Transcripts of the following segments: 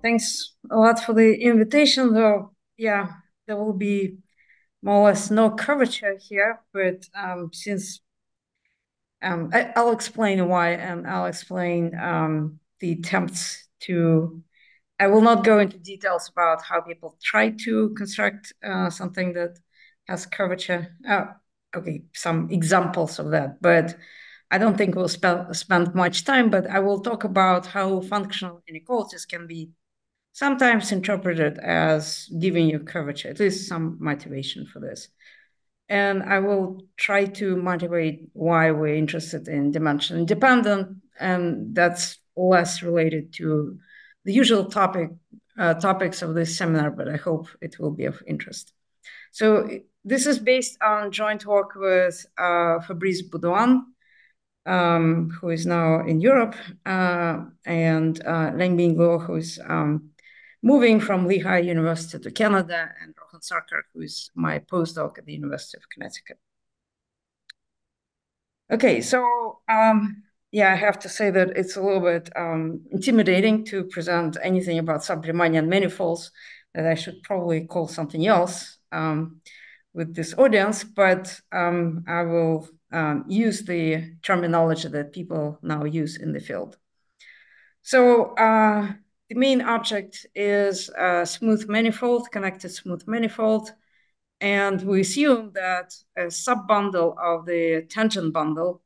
thanks a lot for the invitation, though. Yeah, there will be more or less no curvature here, but since I'll explain why, and I'll explain the attempts to. I will not go into details about how people try to construct something that has curvature. Okay, some examples of that, but I don't think we'll spend much time. But I will talk about how functional inequalities can be sometimes interpreted as giving you curvature, at least some motivation for this. And I will try to motivate why we're interested in dimension independent, and that's less related to the usual topics of this seminar, but I hope it will be of interest. So this is based on joint work with Fabrice Baudoin, who is now in Europe, and Lengbing Luo, who is moving from Lehigh University to Canada, and Rohan Sarkar, who is my postdoc at the University of Connecticut. Okay, so yeah, I have to say that it's a little bit intimidating to present anything about sub-Riemannian manifolds, that I should probably call something else with this audience, but I will use the terminology that people now use in the field. So the main object is a smooth manifold, connected smooth manifold. And we assume that a sub-bundle of the tangent bundle,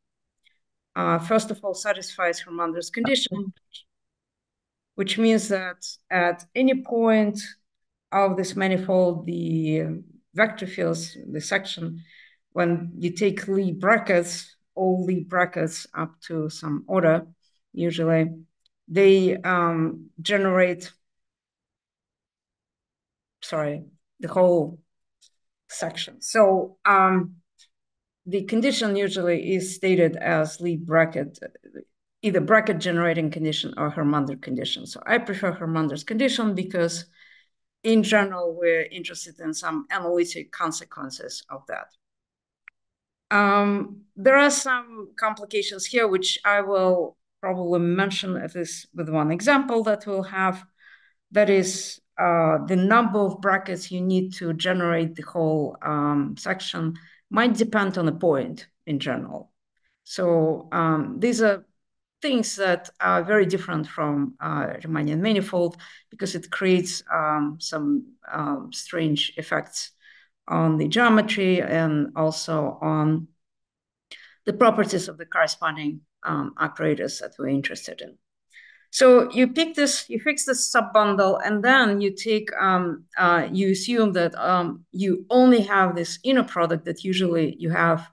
first of all, satisfies Hermander's condition, which means that at any point of this manifold, the vector fields, the section, when you take Lie brackets, all Lie brackets up to some order, usually, they generate, the whole section. So the condition usually is stated as Lie bracket, either bracket generating condition or Hermander condition. So I prefer Hermander's condition because in general, we're interested in some analytic consequences of that. There are some complications here, which I will probably mention at least with one example that we'll have. That is the number of brackets you need to generate the whole section might depend on a point in general. So these are things that are very different from Riemannian manifold because it creates some strange effects on the geometry and also on the properties of the corresponding operators that we're interested in. So you pick this, you fix this sub-bundle, and then you take, you assume that you only have this inner product that usually you have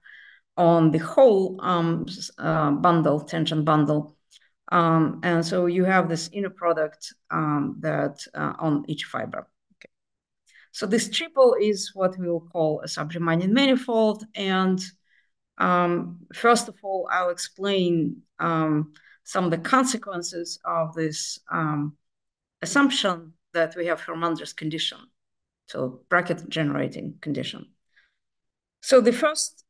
on the whole bundle, tangent bundle. And so you have this inner product that on each fiber. Okay. So this triple is what we will call a sub-Riemannian manifold. And first of all, I'll explain some of the consequences of this assumption that we have Hermander's condition, so bracket generating condition. So the first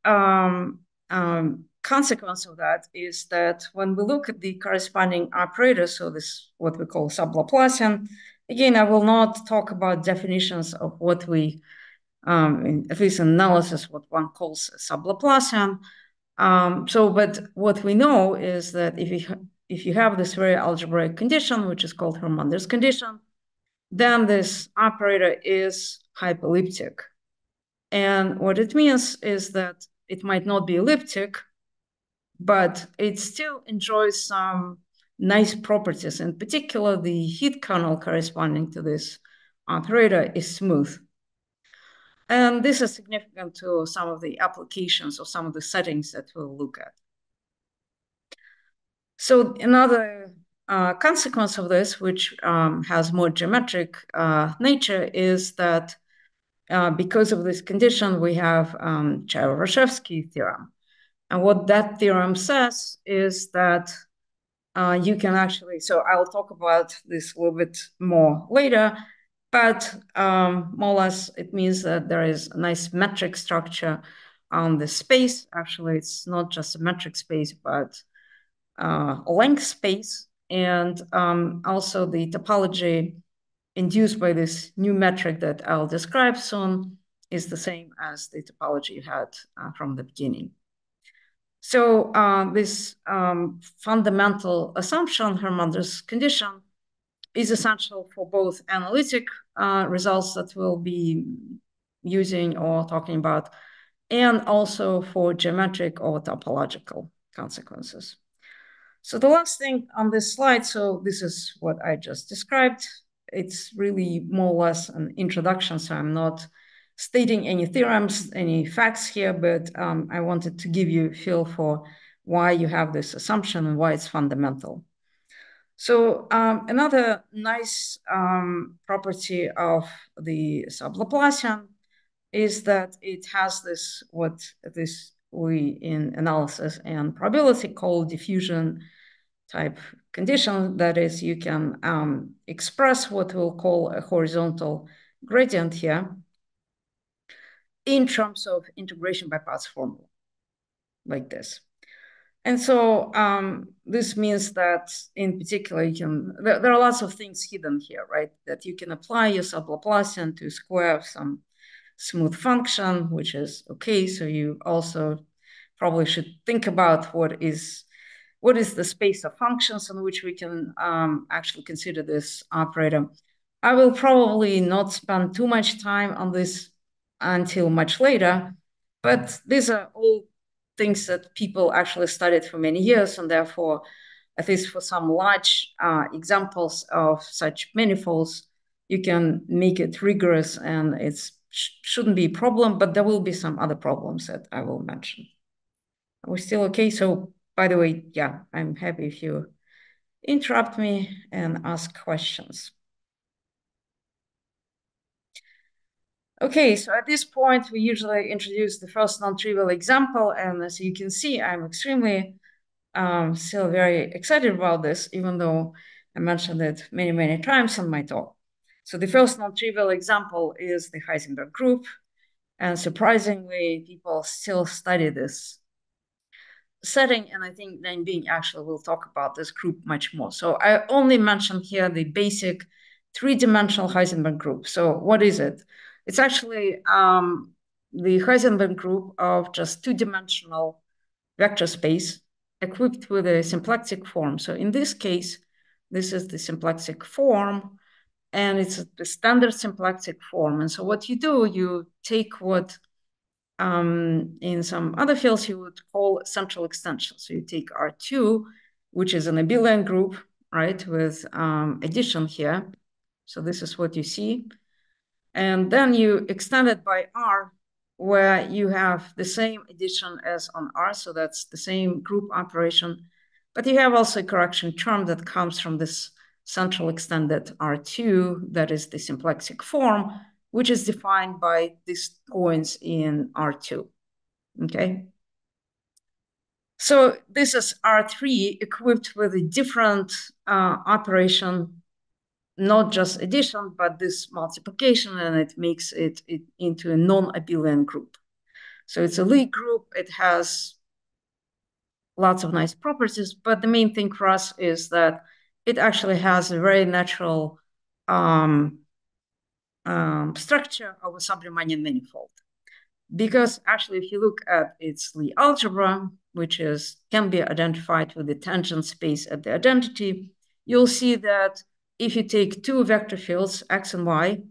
consequence of that is that when we look at the corresponding operator, so this what we call sub-Laplacian, again, I will not talk about definitions of what we, at least in analysis, what one calls sub-Laplacian. But what we know is that if you have this very algebraic condition, which is called Hermander's condition, then this operator is hyperelliptic. And what it means is that it might not be elliptic, but it still enjoys some nice properties. In particular, the heat kernel corresponding to this operator is smooth. And this is significant to some of the applications or some of the settings that we'll look at. So another consequence of this, which has more geometric nature, is that because of this condition, we have Chairo-Reshevsky theorem. And what that theorem says is that you can actually, so I'll talk about this a little bit more later, but more or less it means that there is a nice metric structure on the space. Actually, it's not just a metric space, but a length space. And also the topology induced by this new metric that I'll describe soon is the same as the topology you had from the beginning. So this fundamental assumption, Hermander's condition, is essential for both analytic results that we'll be using or talking about, and also for geometric or topological consequences. So the last thing on this slide, so this is what I just described. It's really more or less an introduction, so I'm not stating any theorems, any facts here, but I wanted to give you a feel for why you have this assumption and why it's fundamental. So another nice property of the sub-Laplacian is that it has this, what this we in analysis and probability call diffusion type condition. That is, you can express what we'll call a horizontal gradient here in terms of integration by parts formula, like this. And so this means that in particular, you can, there are lots of things hidden here, right? That you can apply your sub-Laplacian to square some smooth function, which is okay. So you also probably should think about what is the space of functions on which we can actually consider this operator. I will probably not spend too much time on this until much later, but these are all things that people actually studied for many years, and therefore, at least for some large examples of such manifolds, you can make it rigorous, and it shouldn't be a problem, but there will be some other problems that I will mention. Are we still okay? So, by the way, yeah, I'm happy if you interrupt me and ask questions. Okay, so at this point, we usually introduce the first non-trivial example. And as you can see, I'm extremely still very excited about this, even though I mentioned it many, many times in my talk. So the first non-trivial example is the Heisenberg group. And surprisingly, people still study this setting. And I think Nanbing actually will talk about this group much more. So I only mentioned here the basic three-dimensional Heisenberg group. So what is it? It's actually the Heisenberg group of just two-dimensional vector space equipped with a symplectic form. So in this case, this is the symplectic form, and it's the standard symplectic form. And so what you do, you take what in some other fields you would call central extension. So you take R2, which is an abelian group, right, with addition here. So this is what you see. And then you extend it by R, where you have the same addition as on R. So that's the same group operation. But you have also a correction term that comes from this central extended R2, that is the symplectic form, which is defined by these points in R2, okay? So this is R3 equipped with a different operation, not just addition, but this multiplication, and it makes it into a non-abelian group. So it's a Lie group. It has lots of nice properties, but the main thing for us is that it actually has a very natural structure of a sub-Riemannian manifold. Because actually, if you look at its Lie algebra, which can be identified with the tangent space at the identity, you'll see that if you take two vector fields, x and y,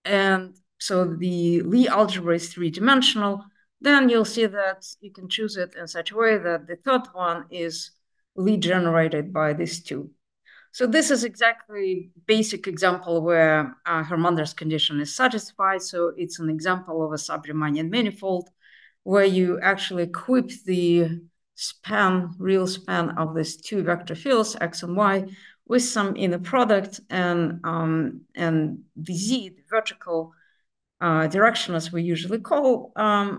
and so the Lie algebra is three-dimensional, then you'll see that you can choose it in such a way that the third one is Lie generated by these two. So this is exactly basic example where Hermander's condition is satisfied. So it's an example of a sub-Riemannian manifold where you actually equip the span, real span of these two vector fields, x and y, with some inner product, and the z, the vertical direction, as we usually call,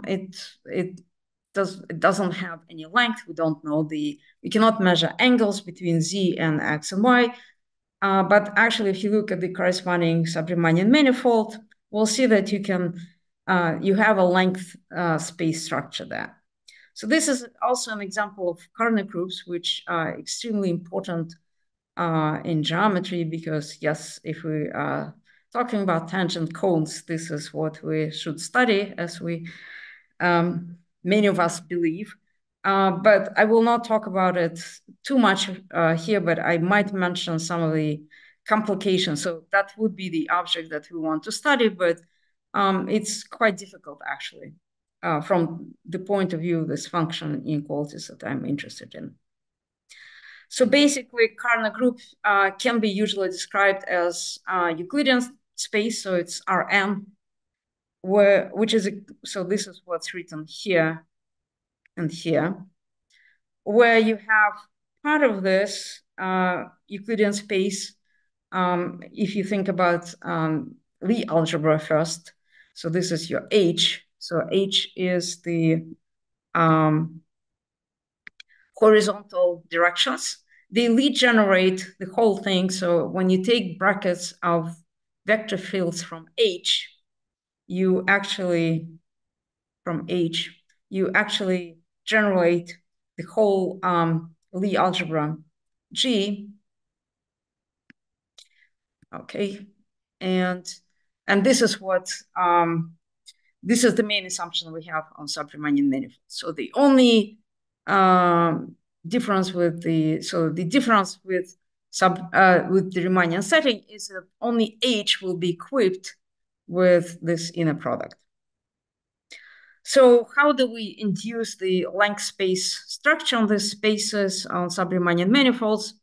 it doesn't have any length. We don't know we cannot measure angles between z and x and y. But actually, if you look at the corresponding sub-Riemannian manifold, we'll see that you have a length space structure there. So this is also an example of Karnaugh groups, which are extremely important in geometry, because yes, if we are talking about tangent cones, this is what we should study, as we many of us believe. But I will not talk about it too much here, but I might mention some of the complications. So that would be the object that we want to study, but it's quite difficult actually from the point of view of this function inequalities that I'm interested in. So basically, Karnaugh group can be usually described as Euclidean space, so it's Rn, which is, so this is what's written here and here, where you have part of this Euclidean space, if you think about Lie algebra first. So this is your H. So H is the horizontal directions. They Lie generate the whole thing. So when you take brackets of vector fields from H, you actually, from H, you actually generate the whole Lie algebra G. Okay, and this is what this is the main assumption we have on sub-Riemannian manifolds. So the only difference with the difference with with the Riemannian setting is that only H will be equipped with this inner product. So how do we induce the length space structure on these spaces on sub-Riemannian manifolds?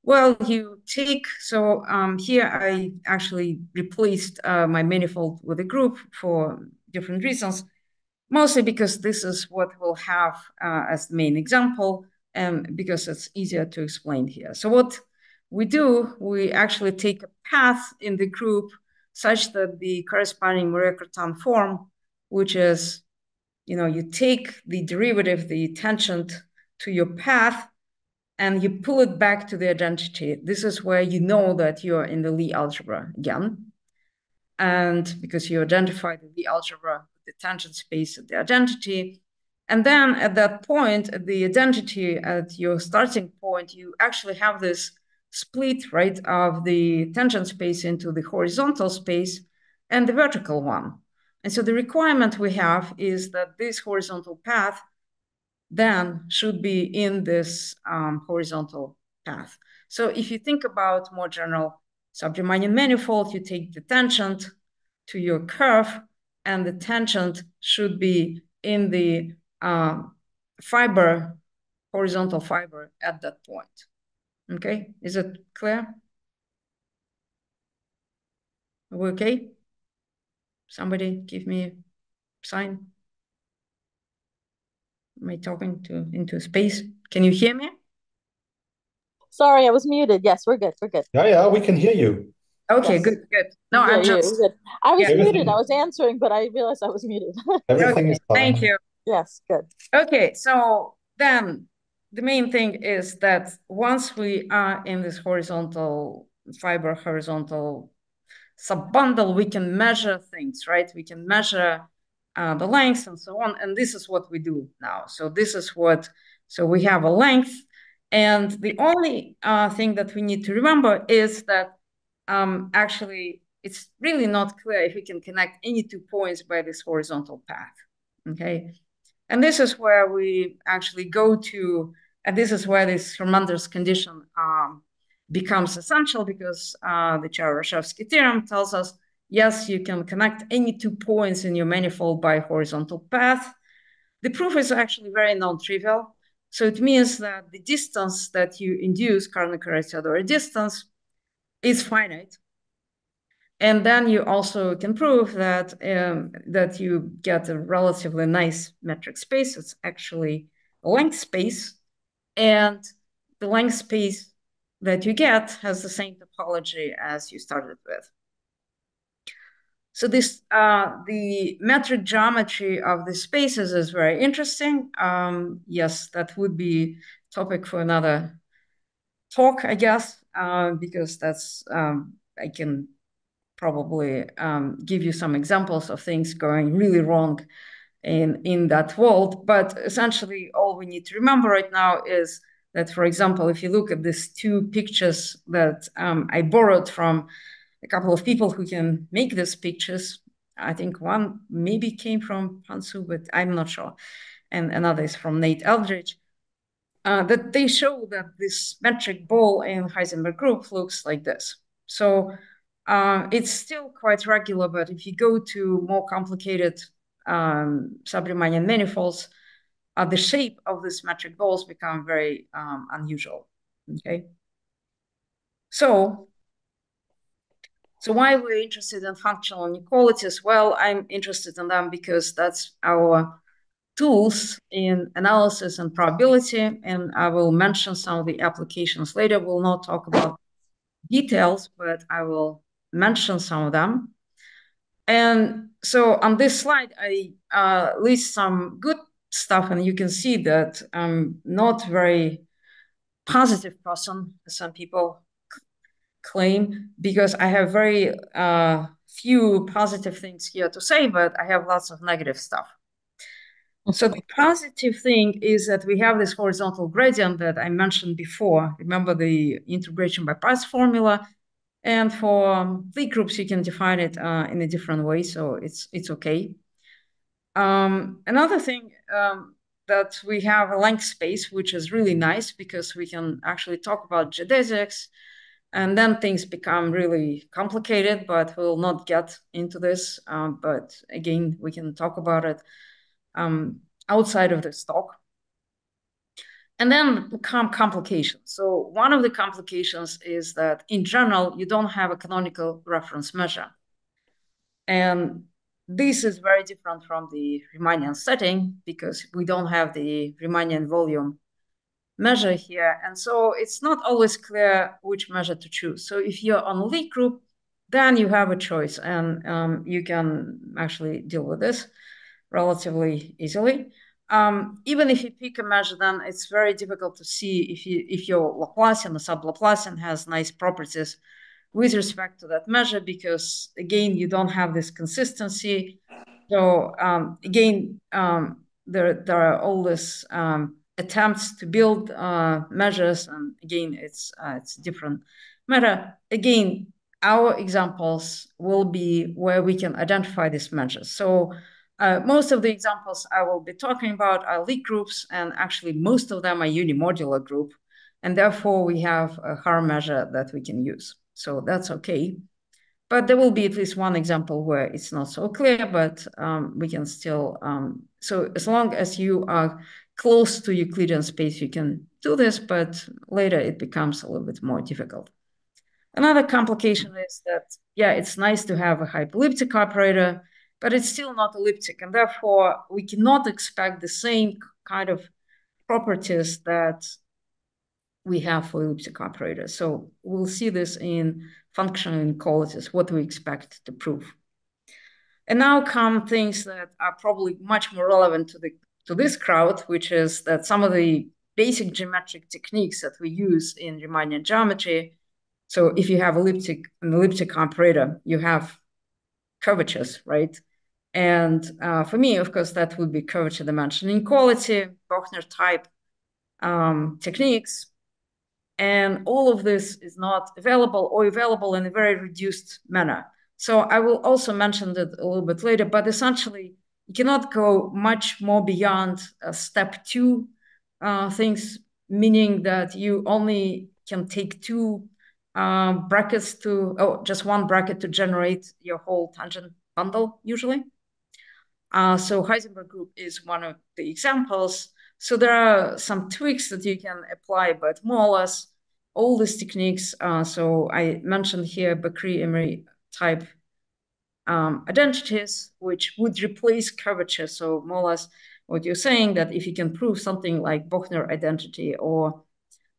Well, you take, so here I actually replaced my manifold with a group for different reasons, mostly because this is what we'll have as the main example, and because it's easier to explain here. So what we do, we actually take a path in the group such that the corresponding Moiré-Cartan form, which is, you take the derivative, the tangent to your path, and you pull it back to the identity. This is where you know that you're in the Lie algebra again. And because you identify the Lie algebra with the tangent space at the identity. And then at that point, at the identity, at your starting point, you actually have this split, right, of the tangent space into the horizontal space and the vertical one. And so the requirement we have is that this horizontal path then should be in this horizontal path. So if you think about more general sub-Riemannian manifold, you take the tangent to your curve, and the tangent should be in the fiber, horizontal fiber at that point. Okay, is it clear? Are we okay? Somebody give me a sign. Am I talking into space? Can you hear me? Sorry, I was muted. Yes, we're good. We're good. Yeah, we can hear you. Okay, Yes. good. No, I'm just. Good. I was Yeah. muted. I was answering, but I realized I was muted. Everything is fine. Thank you. Yes, good. Okay, so then the main thing is that once we are in this horizontal fiber, horizontal subbundle, we can measure things, right? We can measure the length and so on. And this is what we do now. So this is what, so we have a length. And the only thing that we need to remember is that actually it's really not clear if we can connect any 2 points by this horizontal path, okay? And this is where we actually go to, and this is where this Hermander's condition becomes essential, because the Cheryshev-Rashevsky theorem tells us, yes, you can connect any 2 points in your manifold by horizontal path. The proof is actually very non-trivial. So it means that the distance that you induce, Karnaugh-Karasyador distance, is finite. And then you also can prove that that you get a relatively nice metric space. It's actually a length space, and the length space that you get has the same topology as you started with. So this the metric geometry of the spaces is very interesting. Yes, that would be topic for another talk, I guess, because that's I can probably give you some examples of things going really wrong in that world. But essentially, all we need to remember right now is that, for example, if you look at these two pictures that I borrowed from a couple of people who can make these pictures, I think one maybe came from Hansu, but I'm not sure, and another is from Nate Eldridge, that they show that this metric ball in Heisenberg group looks like this. So it's still quite regular, but if you go to more complicated sub-Riemannian manifolds, the shape of these metric balls become very unusual. Okay. So why we're interested in functional inequalities? Well, I'm interested in them because that's our tools in analysis and probability, and I will mention some of the applications later. We'll not talk about details, but I will mention some of them. And so on this slide, I list some good stuff, and you can see that I'm not very positive person, as some people claim, because I have very few positive things here to say, but I have lots of negative stuff. So the positive thing is that we have this horizontal gradient that I mentioned before. Remember the integration by parts formula. And for Lie groups, you can define it in a different way, so it's okay. Another thing that we have a length space, which is really nice because we can actually talk about geodesics, and then things become really complicated, but we'll not get into this. But again, we can talk about it outside of this talk. And then come complications. So one of the complications is that in general, you don't have a canonical reference measure. And this is very different from the Riemannian setting because we don't have the Riemannian volume measure here. And so it's not always clear which measure to choose. So if you're on Lie group, then you have a choice and you can actually deal with this relatively easily. Even if you pick a measure, then it's very difficult to see if your Laplacian or sub-Laplacian has nice properties with respect to that measure, because again, you don't have this consistency. So again, there are all these attempts to build measures, and again, it's different matter. Again, our examples will be where we can identify these measures. So most of the examples I will be talking about are Lie groups, and actually most of them are unimodular group, and therefore we have a Haar measure that we can use. So that's okay. But there will be at least one example where it's not so clear, but we can still, so as long as you are close to Euclidean space, you can do this, but later it becomes a little bit more difficult. Another complication is that, yeah, it's nice to have a hyperelliptic operator, but it's still not elliptic. And therefore, we cannot expect the same kind of properties that we have for elliptic operators. So we'll see this in functional inequalities, what we expect to prove. And now come things that are probably much more relevant to this crowd, which is that some of the basic geometric techniques that we use in Riemannian geometry. So if you have an elliptic operator, you have curvatures, right? And for me, of course, that would be curvature dimension inequality, Bochner type techniques. And all of this is not available or available in a very reduced manner. So I will also mention that a little bit later, but essentially you cannot go much more beyond step 2 things, meaning that you only can take 2 brackets just one bracket to generate your whole tangent bundle usually. So Heisenberg group is one of the examples. So there are some tweaks that you can apply, but more or less all these techniques. So I mentioned here Bakry-Emery type identities, which would replace curvature. So more or less what you're saying, that if you can prove something like Bochner identity or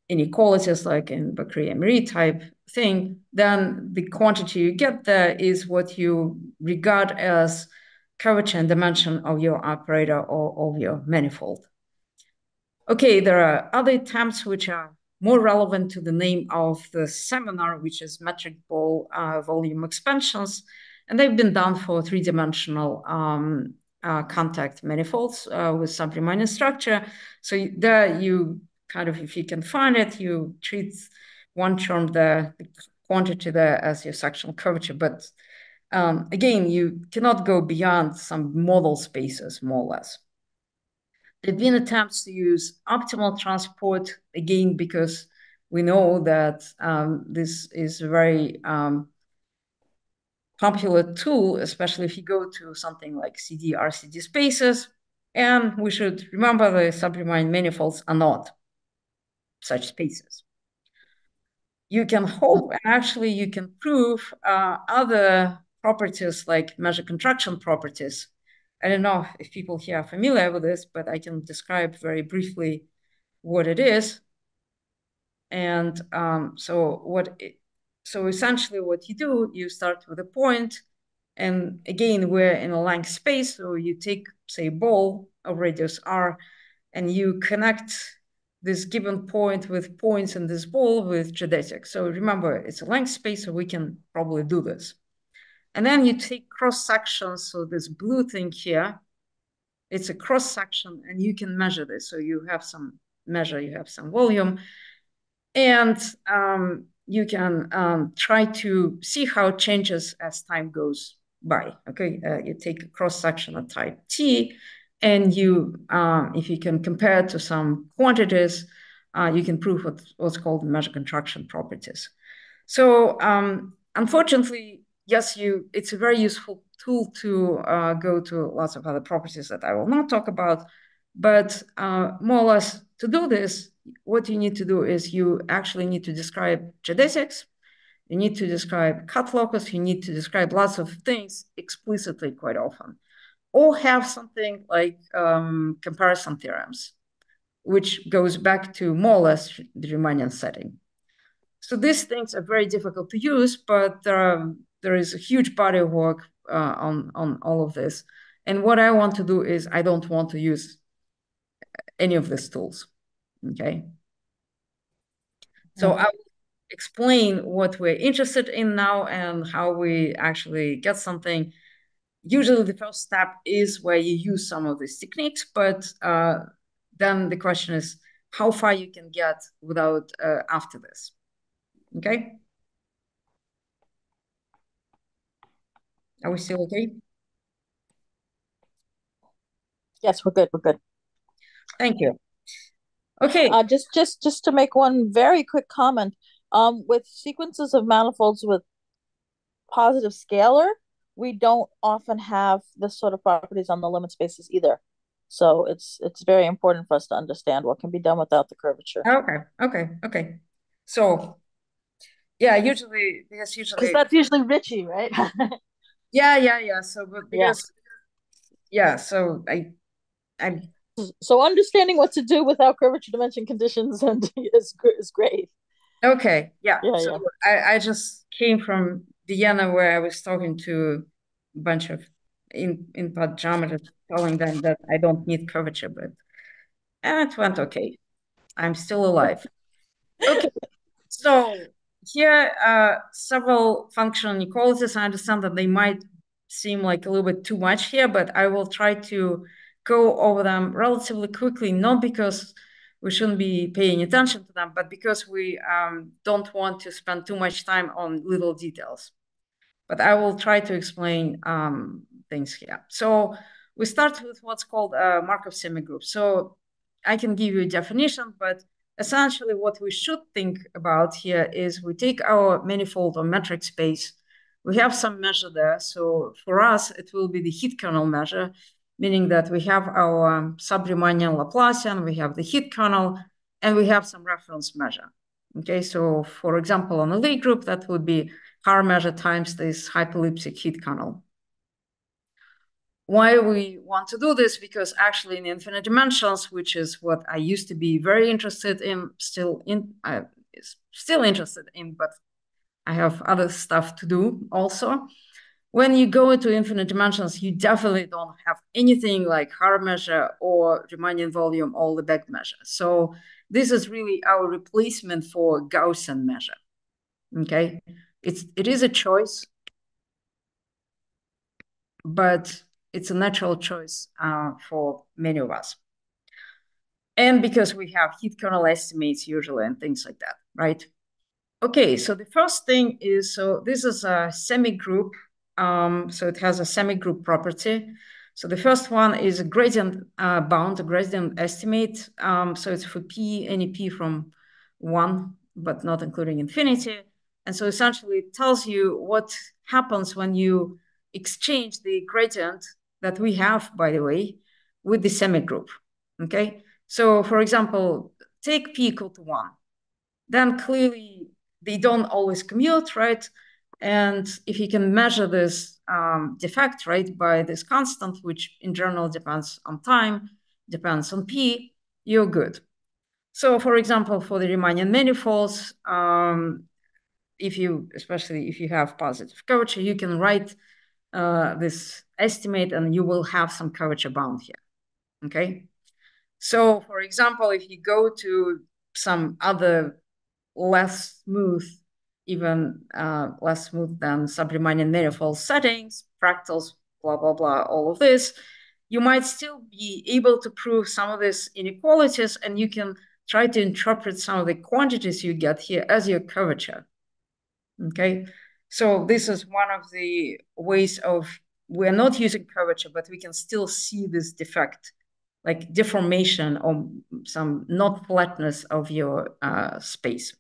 inequalities like in Bakry-Emery type thing, then the quantity you get there is what you regard as curvature and dimension of your operator or of your manifold. Okay, there are other attempts which are more relevant to the name of the seminar, which is metric ball volume expansions. And they've been done for 3-dimensional contact manifolds with sub-Riemannian structure. So there you kind of, if you can find it, you treat one term, the quantity there as your sectional curvature. But again, you cannot go beyond some model spaces, more or less. There have been attempts to use optimal transport, again, because we know that this is a very popular tool, especially if you go to something like CD, RCD spaces. And we should remember the sub-Riemannian manifolds are not such spaces. You can hope, and actually you can prove other properties like measure contraction properties. I don't know if people here are familiar with this, but I can describe very briefly what it is. And so essentially what you do, you start with a point, and again, we're in a length space. So you take, say, a ball of radius r, and you connect this given point with points in this ball with geodesics. So remember, it's a length space, so we can probably do this. And then you take cross sections. So this blue thing here, it's a cross section, and you can measure this. So you have some measure, you have some volume, and you can try to see how it changes as time goes by. Okay, you take a cross section of type T, and you, if you can compare it to some quantities, you can prove what's called measure contraction properties. So unfortunately, yes, it's a very useful tool to go to lots of other properties that I will not talk about. But more or less, to do this, what you need to do is you actually need to describe geodesics, you need to describe cut locus, you need to describe lots of things explicitly quite often, or have something like comparison theorems, which goes back to more or less the Riemannian setting. So these things are very difficult to use, but there is a huge body of work on all of this. And what I want to do is I don't want to use any of these tools, okay? So I will explain what we're interested in now and how we actually get something. Usually the first step is where you use some of these techniques, but then the question is how far you can get without after this, okay? Are we still okay? Yes, we're good. We're good. Thank you. Okay. Just to make one very quick comment. With sequences of manifolds with positive scalar, we don't often have this sort of properties on the limit spaces either. So it's very important for us to understand what can be done without the curvature. Okay. So yeah, usually because that's usually Richie, right? Yeah. So but because so I'm so understanding what to do without curvature dimension conditions and is great. Okay. Yeah. So I just came from Vienna where I was talking to a bunch of in-part geometers, telling them that I don't need curvature, but it went okay. I'm still alive. Okay. So here are several functional inequalities. I understand that they might seem like a little bit too much here, but I will try to go over them relatively quickly, not because we shouldn't be paying attention to them, but because we don't want to spend too much time on little details. But I will try to explain things here. So we start with what's called a Markov semigroup. So I can give you a definition, but essentially what we should think about here is we take our manifold or metric space, we have some measure there. So for us, it will be the heat kernel measure, meaning that we have our sub-Riemannian Laplacian, we have the heat kernel, and we have some reference measure. Okay, so for example, on a Lie group, that would be Haar measure times this hyperelliptic heat kernel. Why we want to do this? Because actually in infinite dimensions, which is what I used to be very interested in, still interested in, but I have other stuff to do also. When you go into infinite dimensions, you definitely don't have anything like Haar measure or Riemannian volume or Lebesgue measure. So this is really our replacement for Gaussian measure. Okay, it is a choice, but it's a natural choice for many of us. And because we have heat kernel estimates usually and things like that, right? Okay, so the first thing is, so this is a semi-group. So it has a semi-group property. So the first one is a gradient bound, a gradient estimate. So it's for p, any p from 1, but not including infinity. And so essentially it tells you what happens when you exchange the gradient that we have, by the way, with the semi-group, okay? So for example, take p equal to 1. Then clearly they don't always commute, right? And if you can measure this defect, right, by this constant, which in general depends on time, depends on p, you're good. So for example, for the Riemannian manifolds, especially if you have positive curvature, you can write this estimate and you will have some curvature bound here, okay? So for example, if you go to some other less smooth, even less smooth than sub-Riemannian manifold settings, fractals, blah, blah, blah, all of this, you might still be able to prove some of these inequalities, and you can try to interpret some of the quantities you get here as your curvature, okay? So this is one of the ways of, we're not using curvature, but we can still see this defect, like deformation or some not flatness of your space.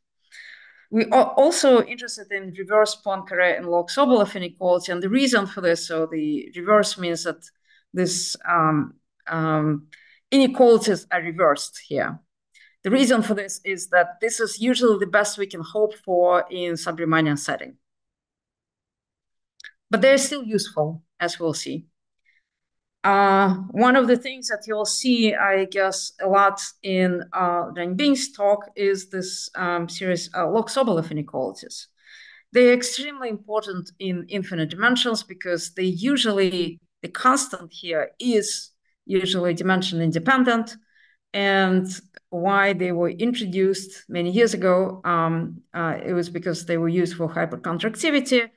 We are also interested in reverse Poincare and log Sobolev inequality, and the reason for this, so the reverse means that this inequalities are reversed here. The reason for this is that this is usually the best we can hope for in sub-Riemannian setting. But they're still useful, as we'll see. One of the things that you'll see, I guess, a lot in Deng Bing's talk is this series log Sobolev inequalities. They're extremely important in infinite dimensions because they usually, the constant here is usually dimension independent. And why they were introduced many years ago, it was because they were used for hypercontractivity.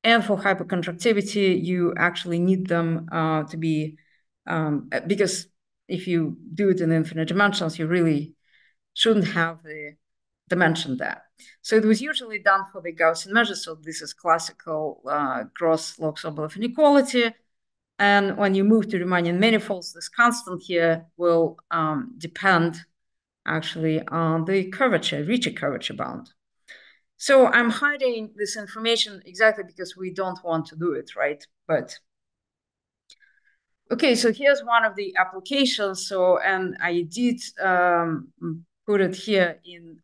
And for hypercontractivity, you actually need them to be, because if you do it in infinite dimensions, you really shouldn't have the dimension there. So it was usually done for the Gaussian measure. So this is classical gross log Sobolev inequality. And when you move to Riemannian manifolds, this constant here will depend actually on the curvature, Ricci curvature bound. So I'm hiding this information exactly because we don't want to do it, right? But okay, so here's one of the applications. So, and I did put it here in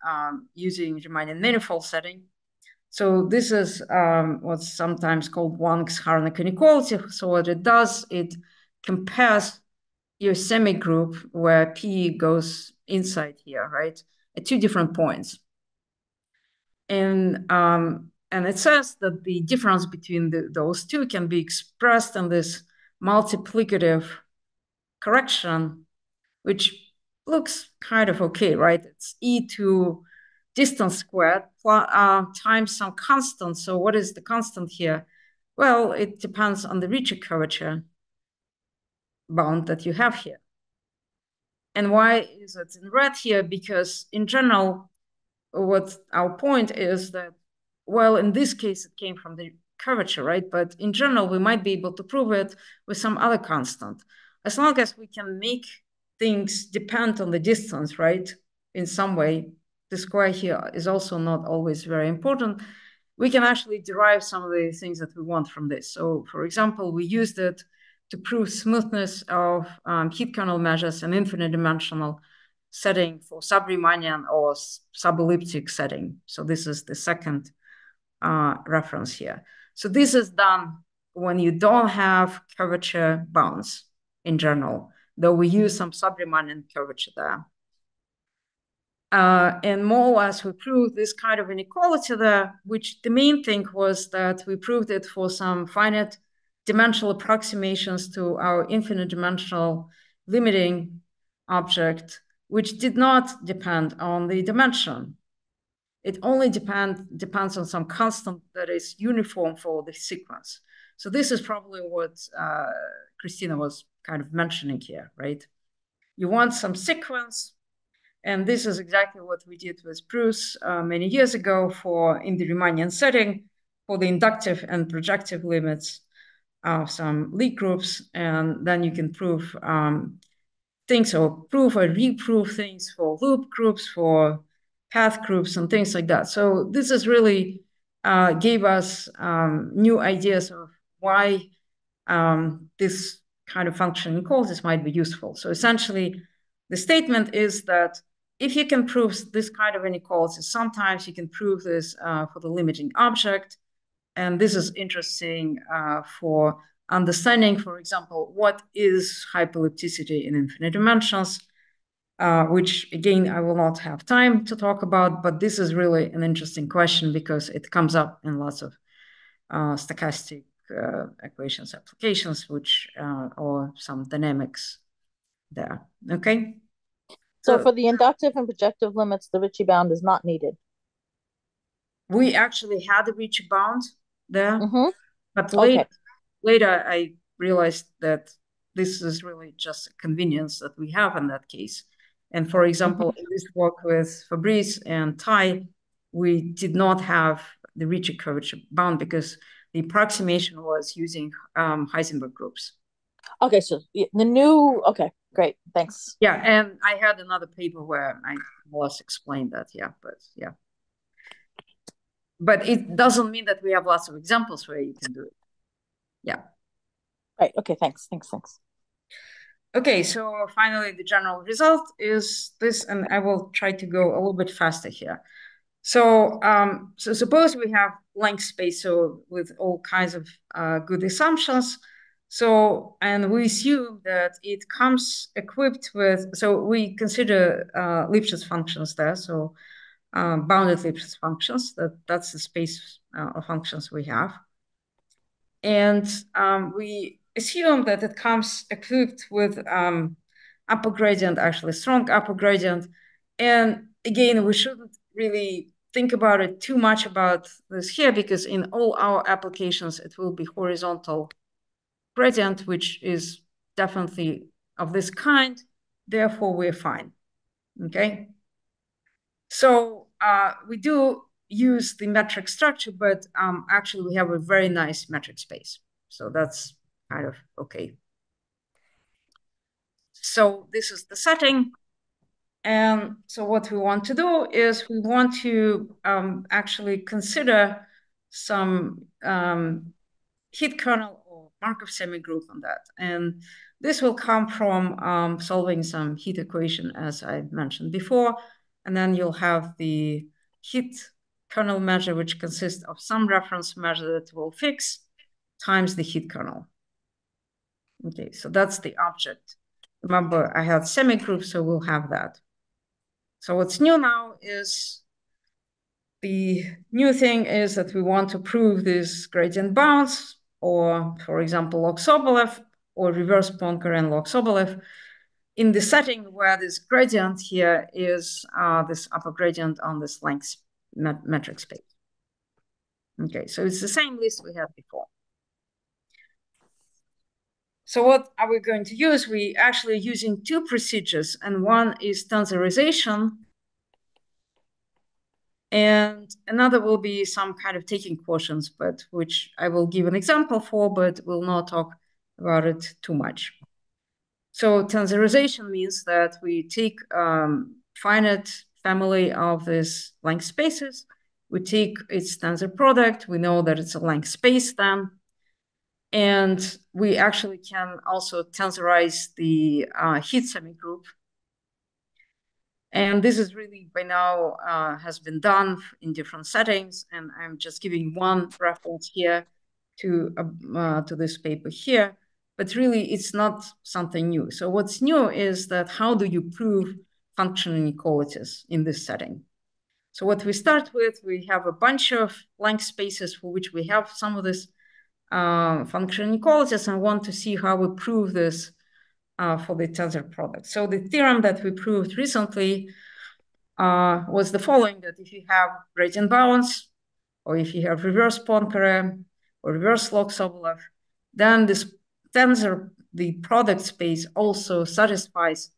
using Riemannian manifold setting. So this is what's sometimes called Wang's harmonic inequality. So what it does, it compares your semi-group where P goes inside here, right? At 2 different points. And it says that the difference between those two can be expressed in this multiplicative correction, which looks kind of okay, right? It's e to distance squared times some constant. So what is the constant here? Well, it depends on the Ricci curvature bound that you have here. And why is it in red here? Because in general, what our point is that, well, in this case, it came from the curvature, right? But in general, we might be able to prove it with some other constant. As long as we can make things depend on the distance, right? In some way, the square here is also not always very important. We can actually derive some of the things that we want from this. So for example, we used it to prove smoothness of heat kernel measures in infinite dimensional setting for sub-Riemannian or sub-elliptic setting. So this is the second reference here. So this is done when you don't have curvature bounds in general, though we use some sub-Riemannian curvature there. And more or less, we proved this kind of inequality there, which the main thing was that we proved it for some finite dimensional approximations to our infinite dimensional limiting object, which did not depend on the dimension. It only depends on some constant that is uniform for the sequence. So this is probably what Christina was kind of mentioning here, right? You want some sequence, and this is exactly what we did with Bruce many years ago in the Riemannian setting for the inductive and projective limits of some Lie groups, and then you can prove things or prove or reprove things for loop groups, for path groups, and things like that. So this is really gave us new ideas of why this kind of function inequalities might be useful. So essentially, the statement is that if you can prove this kind of inequalities, sometimes you can prove this for the limiting object. And this is interesting for understanding, for example, what is hyperellipticity in infinite dimensions, which again, I will not have time to talk about, but this is really an interesting question because it comes up in lots of stochastic equations applications, which or some dynamics there. Okay. So for the inductive and projective limits, the Ricci bound is not needed. We actually had a Ricci bound there, but later I realized that this is really just a convenience that we have in that case. And for example, in this work with Fabrice and Tai, we did not have the Ricci curvature bound because the approximation was using Heisenberg groups. Okay, so the new, okay, great, thanks. Yeah, and I had another paper where I was explained that, yeah, but yeah. But it doesn't mean that we have lots of examples where you can do it. Yeah. Right, okay, thanks. Okay, so finally, the general result is this, and I will try to go a little bit faster here. So, so suppose we have length space, so with all kinds of good assumptions. So, and we assume that it comes equipped with, so we consider Lipschitz functions there. So bounded Lipschitz functions, that's the space of functions we have. And we assume that it comes equipped with upper gradient, actually strong upper gradient. And again, we shouldn't really think about it too much about this here, because in all our applications, it will be horizontal gradient, which is definitely of this kind. Therefore, we're fine. Okay. So we do use the metric structure, but actually we have a very nice metric space. So that's kind of okay. So this is the setting. And so what we want to do is we want to actually consider some heat kernel or Markov semigroup on that. And this will come from solving some heat equation, as I mentioned before. And then you'll have the heat kernel measure, which consists of some reference measure that will fix times the heat kernel. Okay, so that's the object. Remember, I had semigroup, so we'll have that. So what's new now is the new thing is that we want to prove this gradient bounds, or for example, log Sobolev, or reverse Poincare and log Sobolev, in the setting where this gradient here is this upper gradient on this length metric space. Okay, so it's the same list we had before. So what are we going to use? We actually using two procedures, and one is tensorization, and another will be some kind of taking quotients, but which I will give an example for, but will not talk about it too much. So tensorization means that we take finite family of these length spaces, we take its tensor product, we know that it's a length space then, and we actually can also tensorize the heat semigroup. And this is really by now has been done in different settings. And I'm just giving one reference here to this paper here, but really it's not something new. So what's new is that how do you prove function inequalities in this setting? So what we start with, we have a bunch of length spaces for which we have some of this function inequalities, and want to see how we prove this for the tensor product. So the theorem that we proved recently was the following, that if you have gradient bounds, or if you have reverse Poincare, or reverse log Sobolev, then this tensor, the product space, also satisfies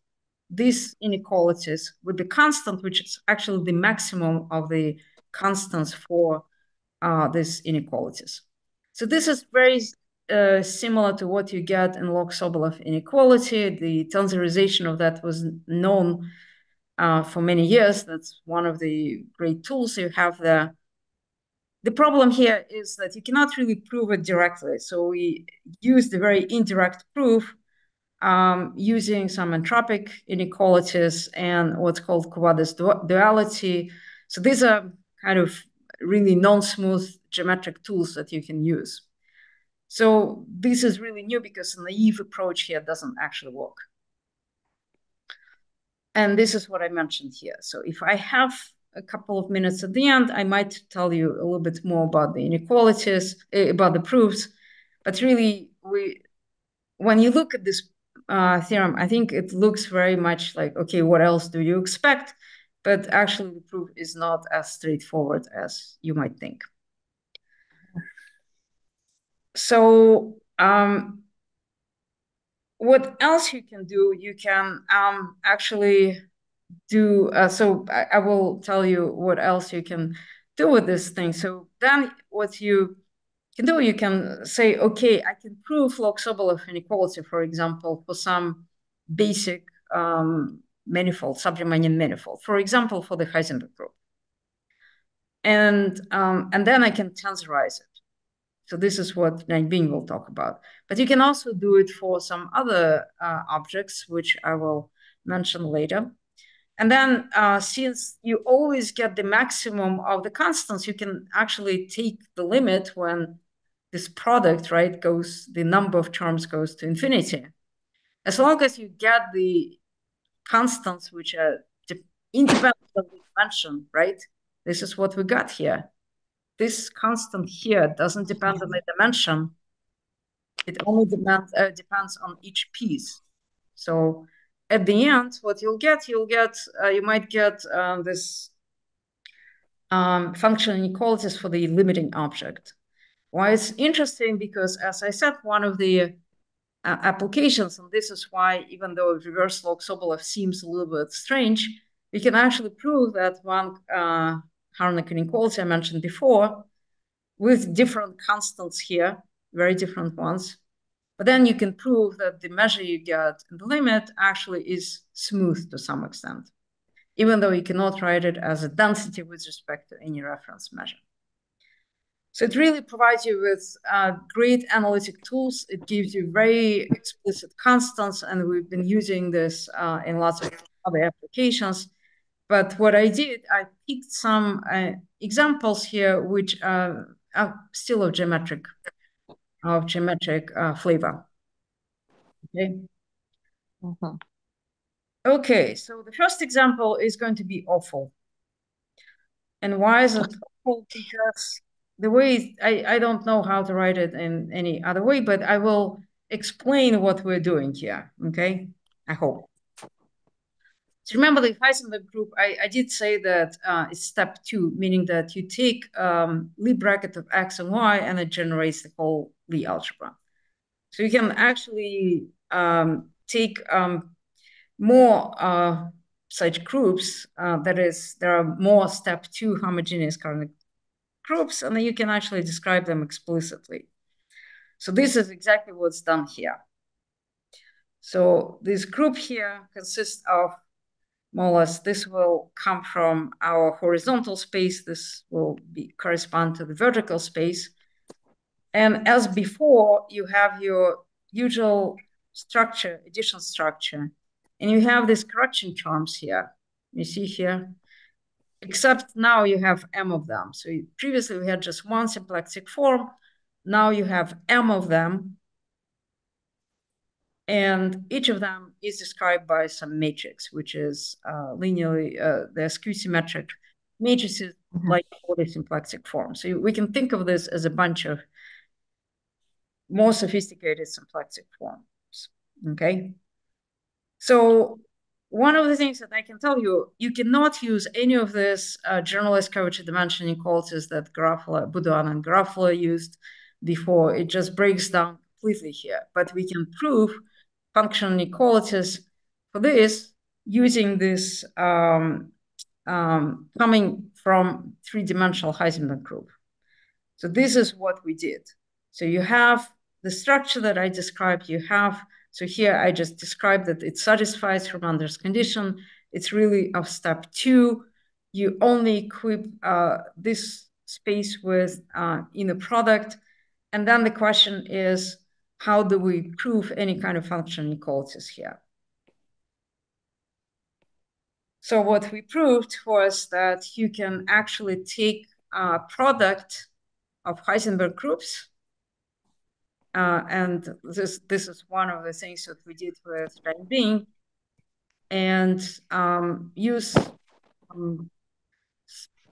these inequalities with the constant, which is actually the maximum of the constants for these inequalities. So this is very similar to what you get in log Sobolev inequality. The tensorization of that was known for many years. That's one of the great tools you have there. The problem here is that you cannot really prove it directly. So we use the very indirect proof using some entropic inequalities and what's called Covades duality. So these are kind of really non-smooth geometric tools that you can use. So this is really new because a naive approach here doesn't actually work. And this is what I mentioned here. So if I have a couple of minutes at the end, I might tell you a little bit more about the inequalities, about the proofs. But really, when you look at this theorem, I think it looks very much like, okay, what else do you expect? But actually, the proof is not as straightforward as you might think. So what else you can do? You can actually do, so I will tell you what else you can do with this thing. So then what you can do, you can say, okay, I can prove log Sobolev inequality, for example, for some basic manifold, sub-Riemannian manifold, for example, for the Heisenberg group. And then I can tensorize it. So this is what Bing will talk about. But you can also do it for some other objects, which I will mention later. And then since you always get the maximum of the constants, you can actually take the limit when this product, right, goes, the number of terms goes to infinity. As long as you get the constants which are independent of the dimension, right? This is what we got here. This constant here doesn't depend on the dimension. It only depends on each piece. So at the end, what you might get this function inequalities for the limiting object. Why it's interesting? Because as I said, one of the applications, and this is why, even though reverse log Sobolev seems a little bit strange, we can actually prove that one harmonic inequality I mentioned before with different constants here, very different ones. But then you can prove that the measure you get in the limit actually is smooth to some extent, even though you cannot write it as a density with respect to any reference measure. So it really provides you with great analytic tools. It gives you very explicit constants, and we've been using this in lots of other applications. But what I did, I picked some examples here, which are still of geometric flavor. Okay. Mm-hmm. Okay, so the first example is going to be awful. And why is it awful? Because the way, I don't know how to write it in any other way, but I will explain what we're doing here, okay? I hope. So remember the Heisenberg group, I did say that it's step 2, meaning that you take Lie bracket of x and y and it generates the whole Lie algebra. So you can actually take more such groups, that is, there are more step 2 homogeneous cardinal groups, and then you can actually describe them explicitly. So this is exactly what's done here. So this group here consists of more or less, this will come from our horizontal space. This will correspond to the vertical space. And as before, you have your usual structure, addition structure. And you have these correction terms here. You see here, except now you have m of them. So previously we had just one symplectic form. Now you have m of them. And each of them is described by some matrix, which is linearly, the skew-symmetric matrices like all the symplectic forms. So we can think of this as a bunch of more sophisticated symplectic forms, okay? So one of the things that I can tell you, you cannot use any of this generalized curvature dimension inequalities that Baudoin and Garofalo used. before. It just breaks down completely here. But we can prove functional inequalities for this using this coming from three-dimensional Heisenberg group. So this is what we did. So you have the structure that I described. So here I just described that it satisfies Hermander's condition. It's really of step 2. You only equip this space with inner product. And then the question is, how do we prove any kind of functional inequalities here? So what we proved was that you can actually take a product of Heisenberg groups. And this is one of the things that we did with Being, and use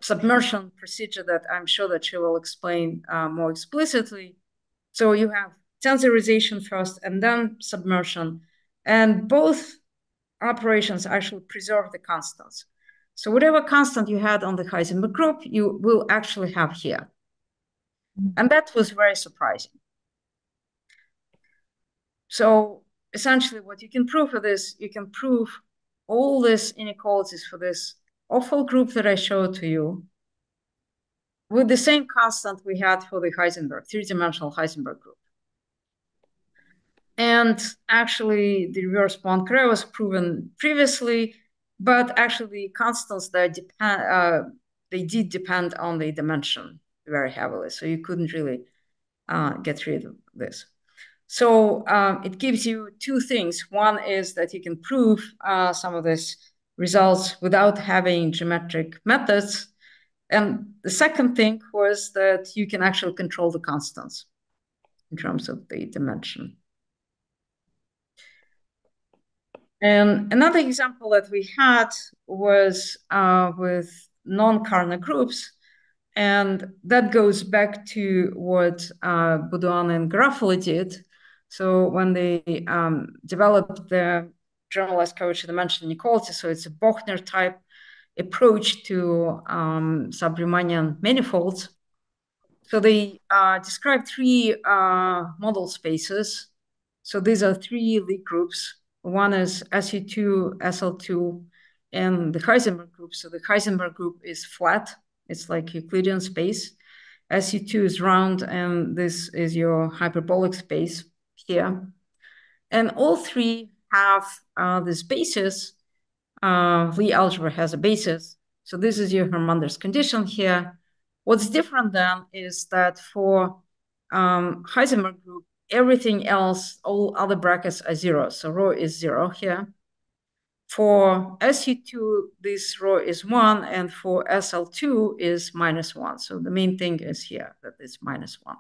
submersion procedure that I'm sure that she will explain more explicitly. So you have tensorization first and then submersion, and both operations actually preserve the constants. So whatever constant you had on the Heisenberg group, you will actually have here. And that was very surprising. So essentially what you can prove for this, you can prove all these inequalities for this awful group that I showed to you with the same constant we had for the Heisenberg, three-dimensional Heisenberg group. And actually the reverse Poincare was proven previously, but actually the constants that they did depend on the dimension very heavily. So you couldn't really get rid of this. So it gives you two things. One is that you can prove some of these results without having geometric methods. And the second thing was that you can actually control the constants in terms of the dimension. And another example that we had was with non-Karnaugh groups. And that goes back to what Baudoin and Garofalo did. So when they developed the generalized curvature dimension inequality, so it's a Bochner type approach to sub-Riemannian manifolds. So they described 3 model spaces. So these are 3 Lie groups. One is SU2, SL2, and the Heisenberg group. So the Heisenberg group is flat. It's like Euclidean space. SU2 is round, and this is your hyperbolic space here. And all 3 have this basis. Lie algebra has a basis. So this is your Hermander's condition here. What's different then is that for Heisenberg group, everything else, all other brackets are 0. So rho is 0 here. For SU2, this rho is 1, and for SL2 is -1. So the main thing is here, that it's -1.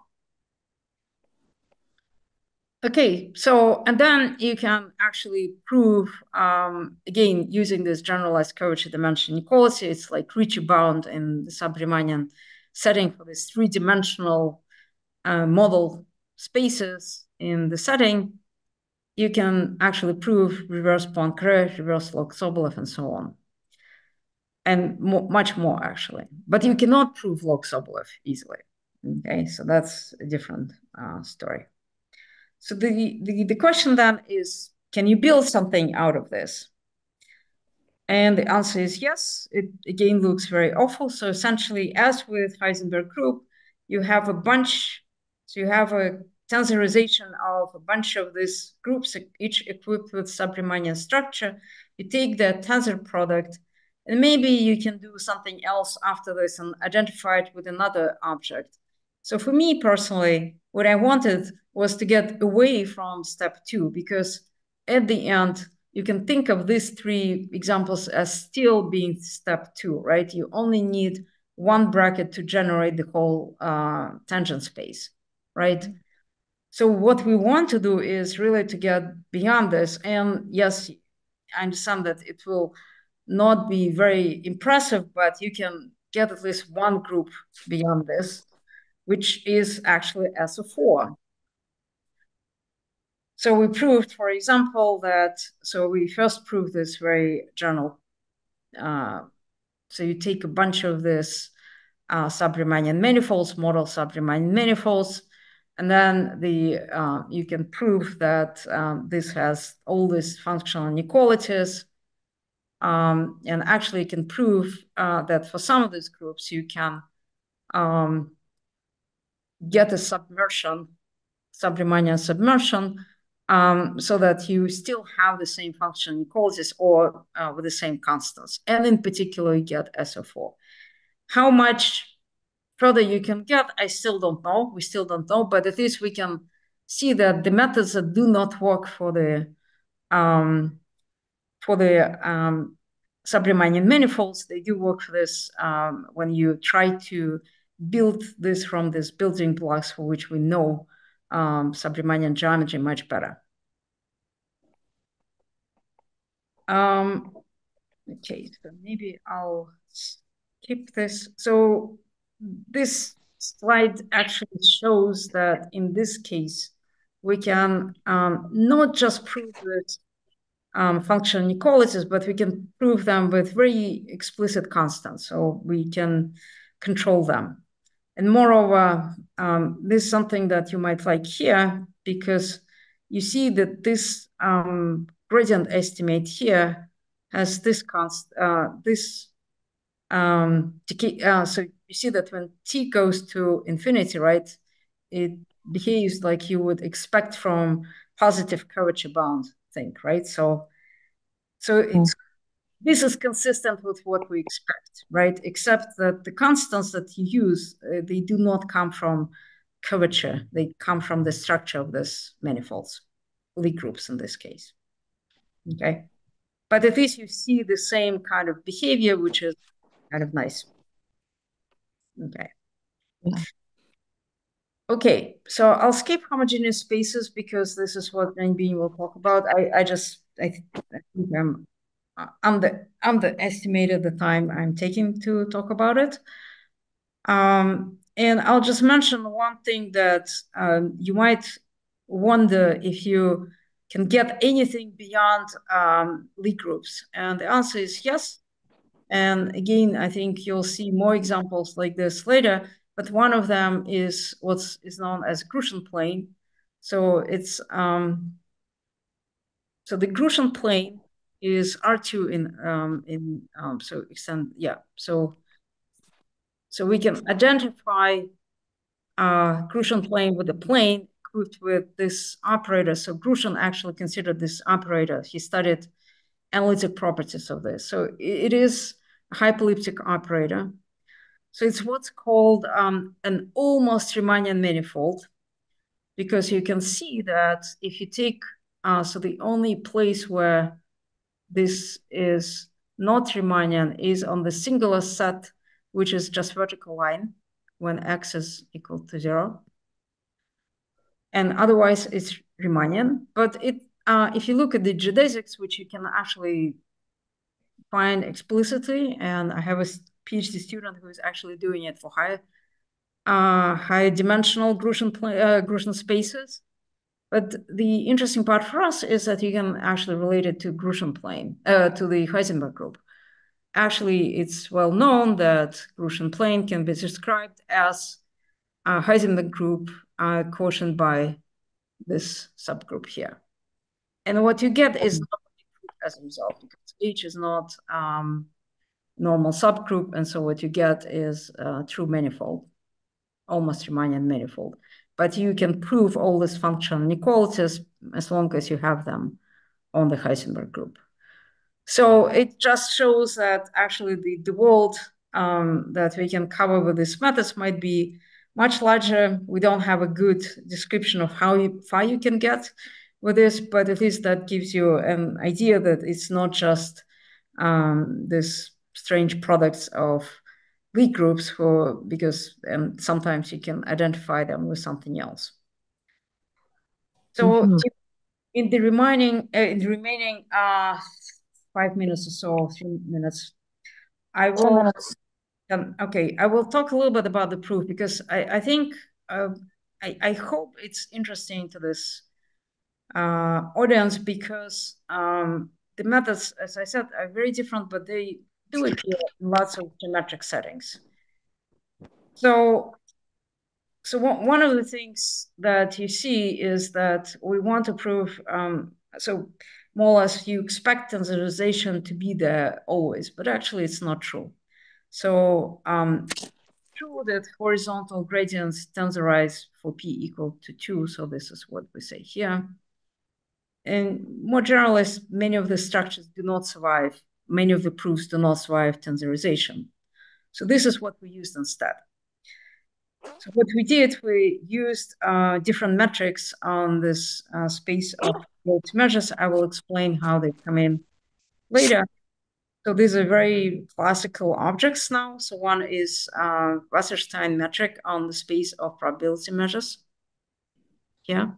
Okay, so, and then you can actually prove, again, using this generalized curvature dimension inequality, it's like Ricci bound in the sub-Riemannian setting for this 3-dimensional model spaces in the setting. You can actually prove reverse Poincare, reverse log Sobolev, and so on. And much more, actually. But you cannot prove log Sobolev easily. Okay, so that's a different story. So the question then is, can you build something out of this? And the answer is yes. It again looks very awful. So essentially, as with Heisenberg group, you have a bunch. So you have a tensorization of a bunch of these groups, each equipped with sub-Riemannian structure. You take the tensor product, and maybe you can do something else after this and identify it with another object. So for me personally, what I wanted was to get away from step 2, because at the end, you can think of these 3 examples as still being step 2, right? You only need one bracket to generate the whole tangent space, right? So what we want to do is really to get beyond this. And yes, I understand that it will not be very impressive, but you can get at least one group beyond this, which is actually SO4. So we proved, for example, that, so we first proved this very general. So you take a bunch of this sub-Riemannian manifolds, model sub-Riemannian manifolds, And then you can prove that this has all these functional inequalities. And actually you can prove that for some of these groups, you can get a submersion, sub-Riemannian submersion, so that you still have the same functional inequalities or with the same constants. And in particular, you get SO4. How much further you can get, I still don't know. We still don't know, but at least we can see that the methods that do not work for the sub-Riemannian manifolds, they do work for this when you try to build this from these building blocks for which we know sub-Riemannian geometry much better. Okay, so maybe I'll skip this. So this slide actually shows that in this case, we can not just prove that functional inequalities, but we can prove them with very explicit constants. So we can control them. And moreover, this is something that you might like here, because you see that this gradient estimate here has this so you see that when t goes to infinity, right, it behaves like you would expect from positive curvature bound thing, right? So this is consistent with what we expect, right? Except that the constants that you use, they do not come from curvature. They come from the structure of this manifolds, Lie groups in this case, okay? But at least you see the same kind of behavior, which is kind of nice, okay? Yeah. Okay, so I'll skip homogeneous spaces because this is what Bean will talk about. I think I'm underestimated the time I'm taking to talk about it. And I'll just mention one thing that you might wonder if you can get anything beyond Lie groups. And the answer is yes. And again, I think you'll see more examples like this later, but one of them is what is known as Grecian plane. So it's so the Grecian plane is R2 so extend, yeah. So we can identify Grecian plane with a plane grouped with this operator. So Grecian actually considered this operator. He studied analytic properties of this. So it is a hyperelliptic operator. So it's what's called an almost Riemannian manifold, because you can see that if you take, so the only place where this is not Riemannian is on the singular set, which is just vertical line when x is equal to 0. And otherwise it's Riemannian. But if you look at the geodesics, which you can actually find explicitly, and I have a PhD student who is actually doing it for high dimensional Grecian spaces. But the interesting part for us is that you can actually relate it to Grecian plane, to the Heisenberg group. Actually, it's well known that Grecian plane can be described as a Heisenberg group quotient by this subgroup here. And what you get is not as a result, because H is not normal subgroup, and so what you get is true manifold, almost Riemannian manifold. But you can prove all these functional inequalities as long as you have them on the Heisenberg group. So it just shows that actually the world that we can cover with these methods might be much larger. We don't have a good description of how far you can get with this, but at least that gives you an idea that it's not just this strange products of Lie groups because sometimes you can identify them with something else. So in the remaining 5 minutes or so, 3 minutes, I will. 10 minutes. Okay, I will talk a little bit about the proof, because I think I hope it's interesting to this audience, because the methods, as I said, are very different, but they do appear in lots of geometric settings. So so one of the things that you see is that we want to prove, so more or less you expect tensorization to be there always, but actually it's not true. So true that horizontal gradients tensorize for p equal to 2, so this is what we say here. And more generally, many of the structures do not survive, many of the proofs do not survive tensorization. So this is what we used instead. So what we did, we used different metrics on this space of measures. I will explain how they come in later. So these are very classical objects now. So one is Wasserstein metric on the space of probability measures. Yeah.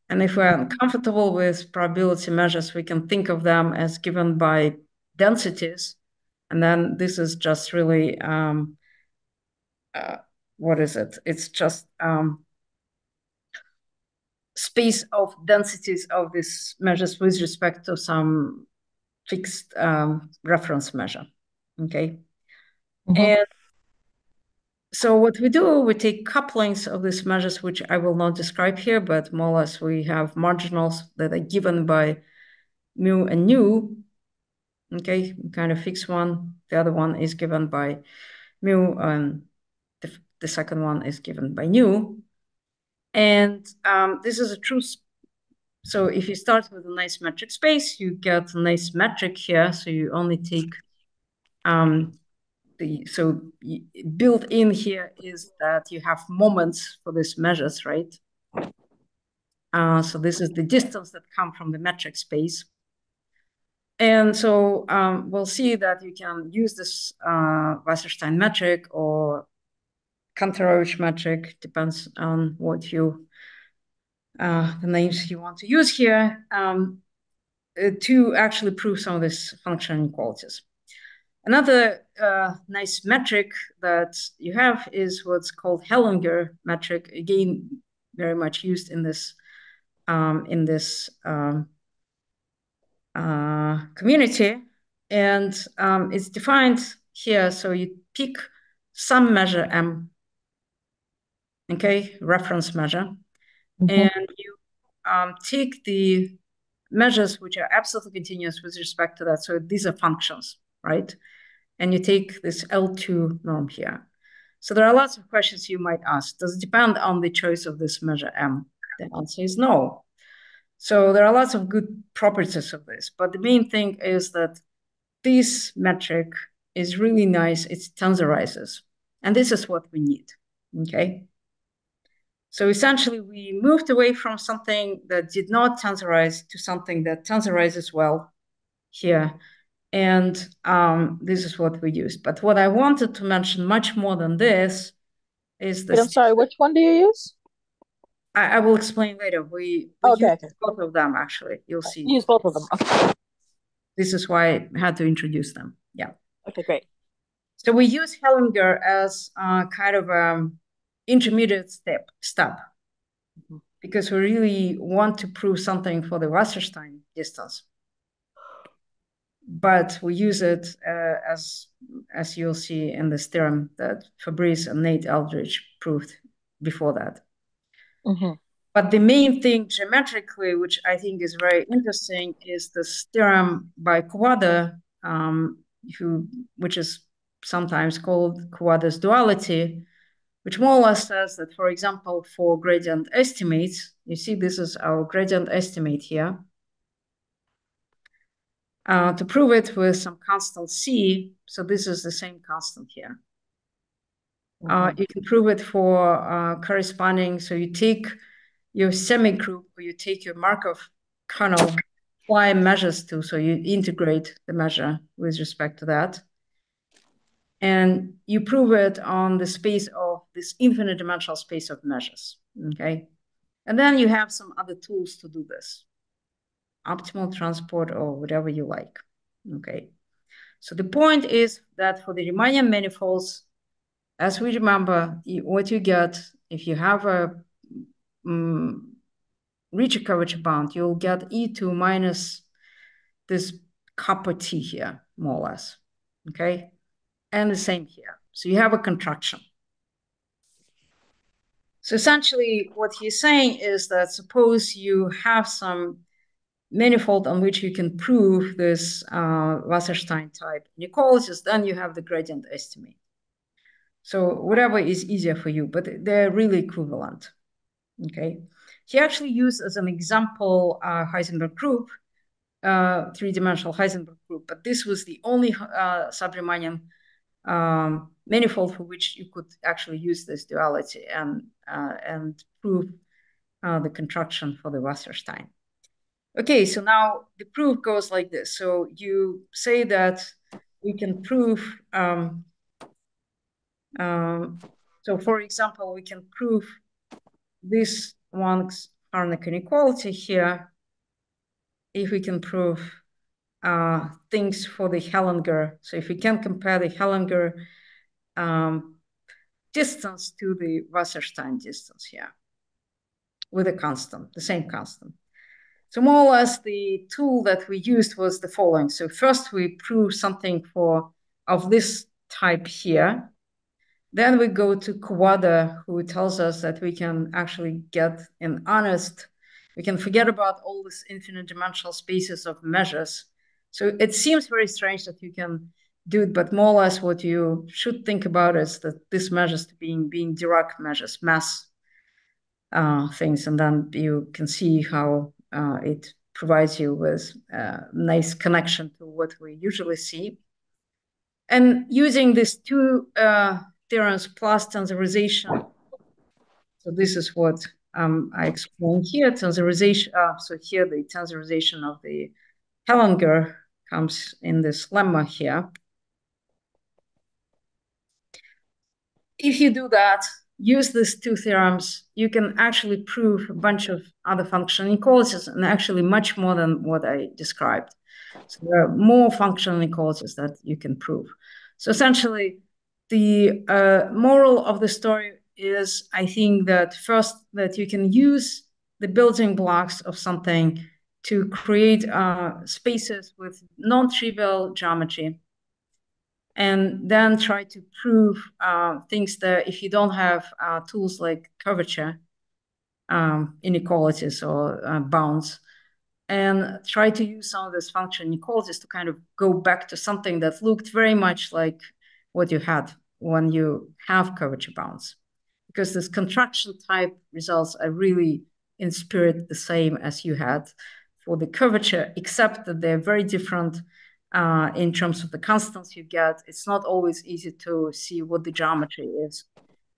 And if we're uncomfortable with probability measures, we can think of them as given by densities. And then this is just really, what is it? It's just space of densities of these measures with respect to some fixed reference measure, okay? And so what we do, we take couplings of these measures, which I will not describe here, but more or less we have marginals that are given by mu and nu, okay? Kind of fix one. The other one is given by mu, and the second one is given by nu. And this is a true. So if you start with a nice metric space, you get a nice metric here. So you only take built in here is that you have moments for these measures, right? So this is the distance that come from the metric space. And so we'll see that you can use this Wasserstein metric or Kantorovich metric, depends on what you, the names you want to use here, to actually prove some of these function inequalities. Another nice metric that you have is what's called Hellinger metric, again, very much used in this community. And it's defined here. So you pick some measure M, okay, reference measure, and you take the measures which are absolutely continuous with respect to that. So these are functions, right? And you take this L2 norm here. So there are lots of questions you might ask. Does it depend on the choice of this measure M? The answer is no. So there are lots of good properties of this, but the main thing is that this metric is really nice. It tensorizes, and this is what we need, okay? So essentially, we moved away from something that did not tensorize to something that tensorizes well here. And this is what we used. But what I wanted to mention much more than this is this. I'm sorry, which one do you use? I will explain later. We use both of them, actually. You'll see. Use both of them. Okay. This is why I had to introduce them. Yeah. Okay, great. So we use Hellinger as kind of intermediate step because we really want to prove something for the Wasserstein distance. But we use it as you'll see in this theorem that Fabrice and Nate Eldridge proved before that. But the main thing geometrically, which I think is very interesting, is this theorem by Kawada, which is sometimes called Kawada's duality, which more or less says that, for example, for gradient estimates, you see this is our gradient estimate here. To prove it with some constant C, so this is the same constant here. You can prove it for corresponding, so you take your semi-group, or you take your Markov kernel, apply measures to, so you integrate the measure with respect to that. And you prove it on the space of this infinite dimensional space of measures, okay? And then you have some other tools to do this. Optimal transport or whatever you like, okay? So the point is that for the Riemannian manifolds, as we remember, what you get, if you have a Ricci curvature bound, you'll get E2 minus this kappa T here, more or less, okay? And the same here. So you have a contraction. So essentially what he's saying is that suppose you have some manifold on which you can prove this Wasserstein type inequalities, then you have the gradient estimate. So whatever is easier for you, but they're really equivalent, okay? He actually used as an example Heisenberg group, three-dimensional Heisenberg group, but this was the only sub-Riemannian manifold for which you could actually use this duality and prove the contraction for the Wasserstein. Okay, so now the proof goes like this. So you say that we can prove, so for example, we can prove this one's harmonic inequality here if we can prove things for the Hellinger. So if we can compare the Hellinger distance to the Wasserstein distance here with a constant, the same constant. So more or less the tool that we used was the following. So first we prove something of this type here. Then we go to Kawada, who tells us that we can actually get an honest, we can forget about all these infinite dimensional spaces of measures. So it seems very strange that you can do it, but more or less what you should think about is that this measures being Dirac measures, mass things, and then you can see how it provides you with a nice connection to what we usually see. And using these two theorems plus tensorization, so this is what I explain here, tensorization. So here the tensorization of the Hellinger comes in this lemma here. If you do that, use these two theorems, you can actually prove a bunch of other functional inequalities, and actually much more than what I described. So there are more functional inequalities that you can prove. So essentially, the moral of the story is, I think that first, that you can use the building blocks of something to create spaces with non-trivial geometry, and then try to prove things that if you don't have tools like curvature, inequalities or bounds, and try to use some of these function inequalities to kind of go back to something that looked very much like what you had when you have curvature bounds. Because this contraction type results are really in spirit the same as you had for the curvature, except that they're very different in terms of the constants you get. It's not always easy to see what the geometry is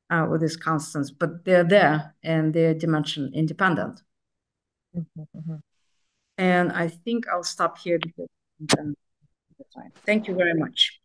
with these constants, but they're there and they're dimension independent. And I think I'll stop here because I'm done with the time. Thank you very much.